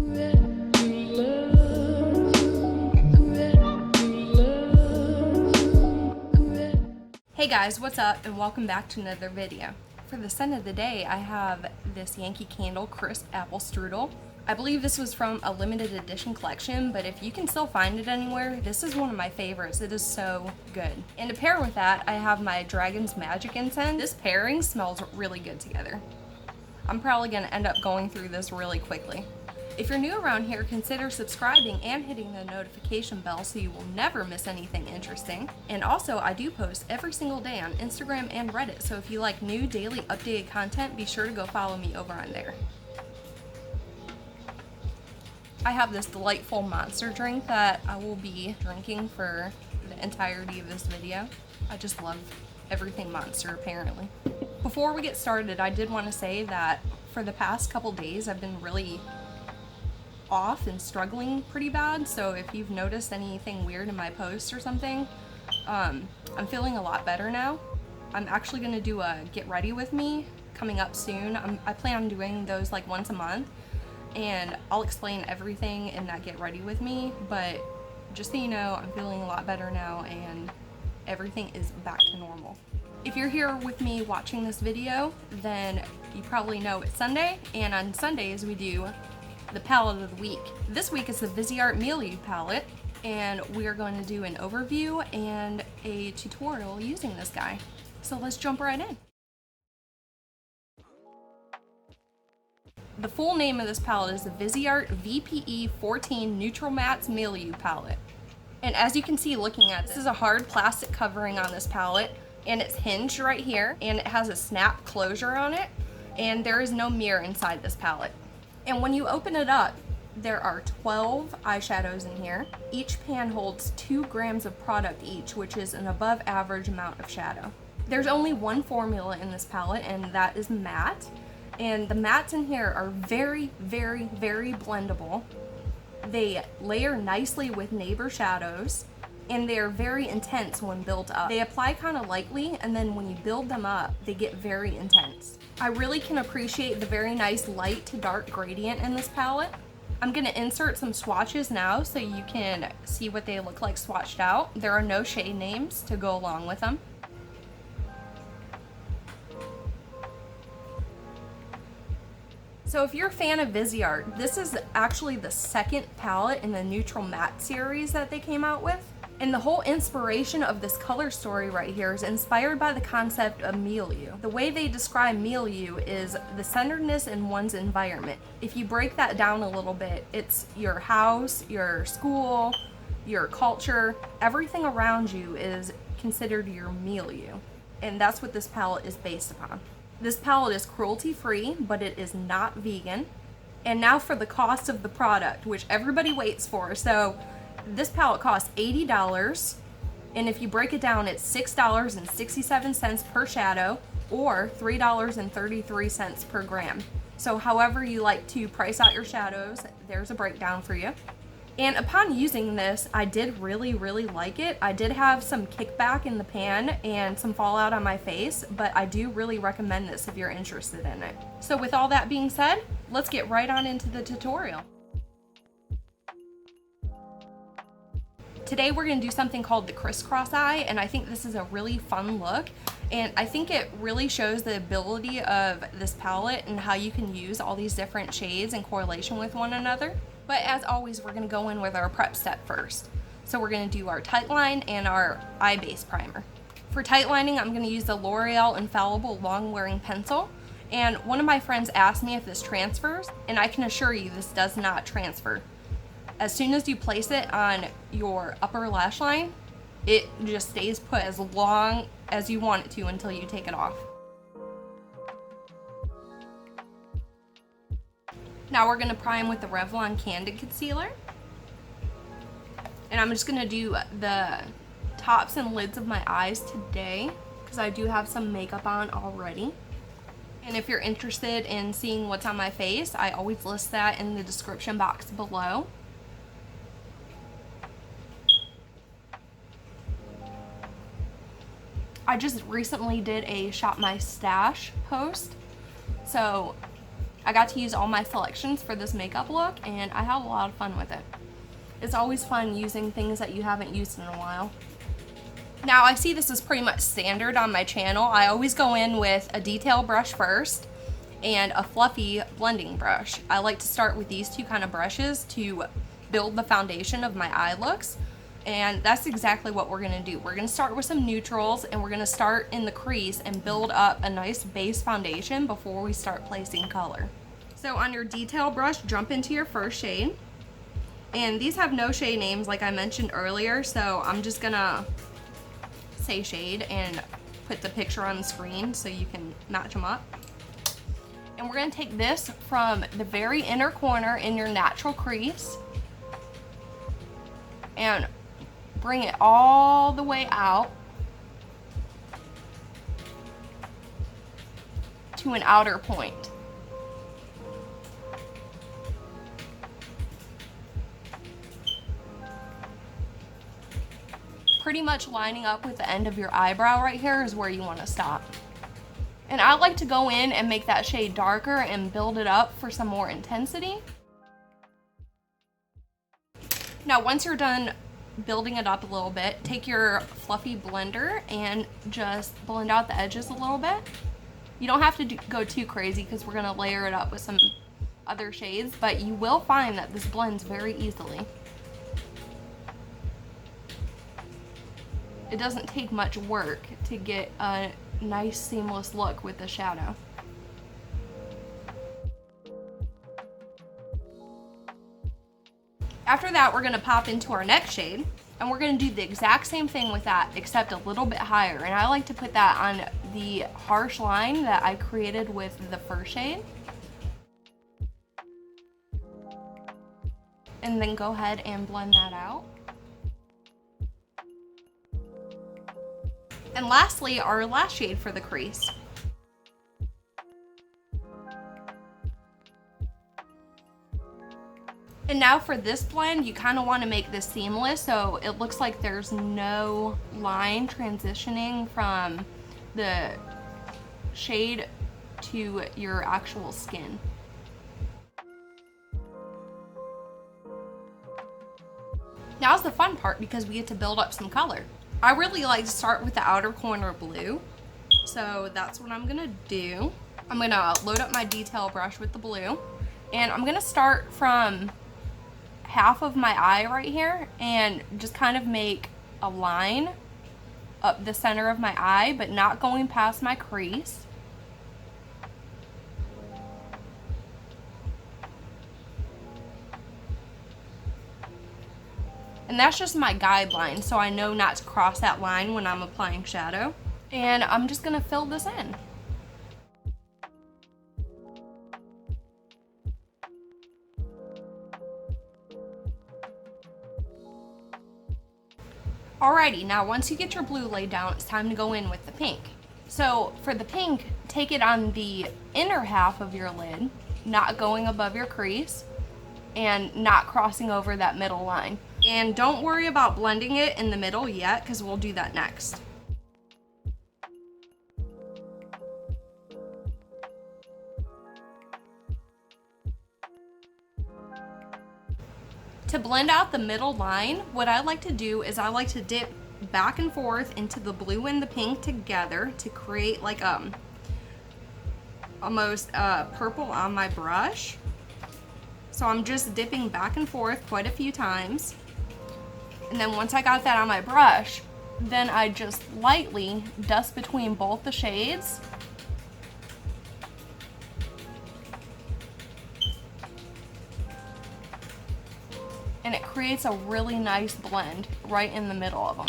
Hey guys, what's up and welcome back to another video. For the scent of the day, I have this Yankee Candle Crisp Apple Strudel. I believe this was from a limited edition collection, but if you can still find it anywhere, this is one of my favorites. It is so good. And to pair with that, I have my Dragon's Magic incense. This pairing smells really good together. I'm probably gonna end up going through this really quickly. If you're new around here, consider subscribing and hitting the notification bell so you will never miss anything interesting. And also, I do post every single day on Instagram and Reddit, so if you like new daily updated content, be sure to go follow me over on there. I have this delightful monster drink that I will be drinking for the entirety of this video. I just love everything Monster, apparently. Before we get started, I did want to say that for the past couple days, I've been really off and struggling pretty bad, so if you've noticed anything weird in my posts or something, I'm feeling a lot better now. I'm actually going to do a get ready with me coming up soon. I plan on doing those like once a month, and I'll explain everything in that get ready with me, but just so you know, I'm feeling a lot better now and everything is back to normal. If you're here with me watching this video, then you probably know it's Sunday, and on Sundays we do the palette of the week. This week is the Viseart Milieu palette, and we are going to do an overview and a tutorial using this guy. So let's jump right in. The full name of this palette is the Viseart VPE14 Neutral Mattes Milieu palette. And as you can see looking at this is a hard plastic covering on this palette, and it's hinged right here, and it has a snap closure on it, and there is no mirror inside this palette. And when you open it up, there are 12 eyeshadows in here. Each pan holds 2 grams of product each, which is an above average amount of shadow. There's only one formula in this palette, and that is matte. And the mattes in here are very, very, very blendable. They layer nicely with neighbor shadows, and they're very intense when built up. They apply kind of lightly, and then when you build them up, they get very intense. I really can appreciate the very nice light to dark gradient in this palette. I'm gonna insert some swatches now so you can see what they look like swatched out. There are no shade names to go along with them. So if you're a fan of Viseart, this is actually the second palette in the Neutral Matte series that they came out with. And the whole inspiration of this color story right here is inspired by the concept of milieu. The way they describe milieu is the centeredness in one's environment. If you break that down a little bit, it's your house, your school, your culture, everything around you is considered your milieu. And that's what this palette is based upon. This palette is cruelty-free, but it is not vegan. And now for the cost of the product, which everybody waits for. So this palette costs $80, and if you break it down, it's $6.67 per shadow or $3.33 per gram. So however you like to price out your shadows, there's a breakdown for you. And upon using this, I did really, really like it. I did have some kickback in the pan and some fallout on my face, but I do really recommend this if you're interested in it. So with all that being said, let's get right on into the tutorial. Today we're going to do something called the CRISS-CROSS eye, and I think this is a really fun look, and I think it really shows the ability of this palette and how you can use all these different shades in correlation with one another. But as always, we're going to go in with our prep step first. So we're going to do our tight line and our eye base primer. For tight lining, I'm going to use the L'Oreal Infallible Long Wearing Pencil, and one of my friends asked me if this transfers, and I can assure you this does not transfer. As soon as you place it on your upper lash line, it just stays put as long as you want it to until you take it off. Now we're going to prime with the Revlon Candid Concealer. And I'm just going to do the tops and lids of my eyes today because I do have some makeup on already. And if you're interested in seeing what's on my face, I always list that in the description box below. I just recently did a Shop My Stash post, so I got to use all my selections for this makeup look, and I had a lot of fun with it. It's always fun using things that you haven't used in a while. Now, I see this is pretty much standard on my channel. I always go in with a detail brush first and a fluffy blending brush. I like to start with these two kind of brushes to build the foundation of my eye looks, and that's exactly what we're gonna do. We're gonna start with some neutrals, and we're gonna start in the crease and build up a nice base foundation before we start placing color. So on your detail brush, jump into your first shade, and these have no shade names like I mentioned earlier, so I'm just gonna say shade and put the picture on the screen so you can match them up. And we're going to take this from the very inner corner in your natural crease and bring it all the way out to an outer point. Pretty much lining up with the end of your eyebrow right here is where you want to stop. And I like to go in and make that shade darker and build it up for some more intensity. Now, once you're done building it up a little bit, take your fluffy blender and just blend out the edges a little bit. You don't have to go too crazy because we're going to layer it up with some other shades, but you will find that this blends very easily. It doesn't take much work to get a nice seamless look with the shadow. After that, we're gonna pop into our next shade, and we're gonna do the exact same thing with that, except a little bit higher. And I like to put that on the harsh line that I created with the first shade. And then go ahead and blend that out. And lastly, our last shade for the crease. And now for this blend, you kind of want to make this seamless so it looks like there's no line transitioning from the shade to your actual skin. Now's the fun part because we get to build up some color. I really like to start with the outer corner blue, so that's what I'm gonna do. I'm gonna load up my detail brush with the blue, and I'm gonna start from half of my eye right here and just kind of make a line up the center of my eye, but not going past my crease. And that's just my guideline, so I know not to cross that line when I'm applying shadow. And I'm just gonna fill this in. Alrighty, now once you get your blue laid down, it's time to go in with the pink. So for the pink, take it on the inner half of your lid, not going above your crease, and not crossing over that middle line. And don't worry about blending it in the middle yet, because we'll do that next. To blend out the middle line, what I like to do is I like to dip back and forth into the blue and the pink together to create like almost purple on my brush. So I'm just dipping back and forth quite a few times. And then once I got that on my brush, then I just lightly dust between both the shades. And it creates a really nice blend right in the middle of them.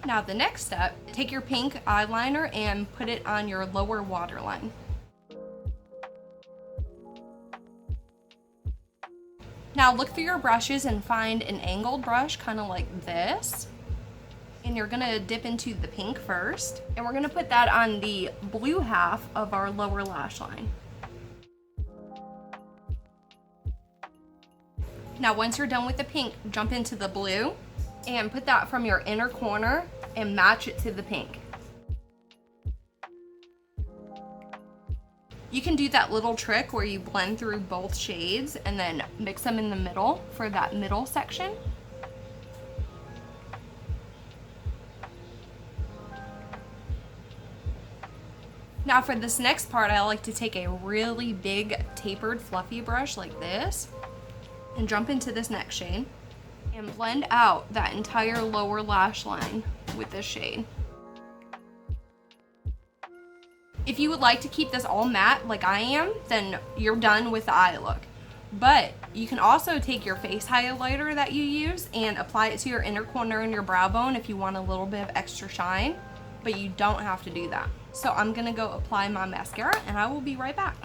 Now the next step, take your pink eyeliner and put it on your lower waterline. Now look through your brushes and find an angled brush, kind of like this. And you're gonna dip into the pink first, and we're gonna put that on the blue half of our lower lash line. Now once you're done with the pink, jump into the blue and put that from your inner corner and match it to the pink. You can do that little trick where you blend through both shades and then mix them in the middle for that middle section. Now for this next part, I like to take a really big tapered fluffy brush like this and jump into this next shade and blend out that entire lower lash line with this shade. If you would like to keep this all matte like I am, then you're done with the eye look. But you can also take your face highlighter that you use and apply it to your inner corner and your brow bone if you want a little bit of extra shine, but you don't have to do that. So I'm gonna go apply my mascara and I will be right back.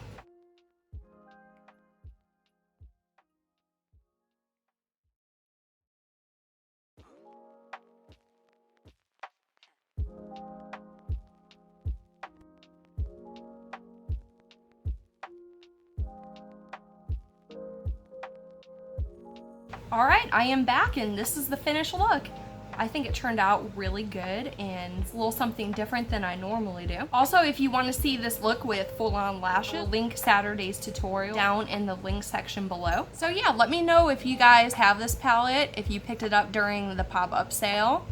All right, I am back and this is the finished look. I think it turned out really good and it's a little something different than I normally do. Also, if you want to see this look with full-on lashes, I'll link Saturday's tutorial down in the link section below. So yeah, let me know if you guys have this palette, if you picked it up during the pop-up sale,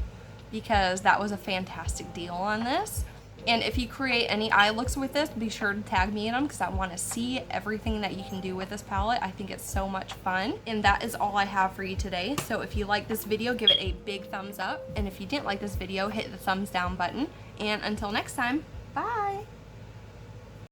because that was a fantastic deal on this. And if you create any eye looks with this, be sure to tag me in them because I want to see everything that you can do with this palette. I think it's so much fun. And that is all I have for you today. So if you like this video, give it a big thumbs up. And if you didn't like this video, hit the thumbs down button. And until next time, bye!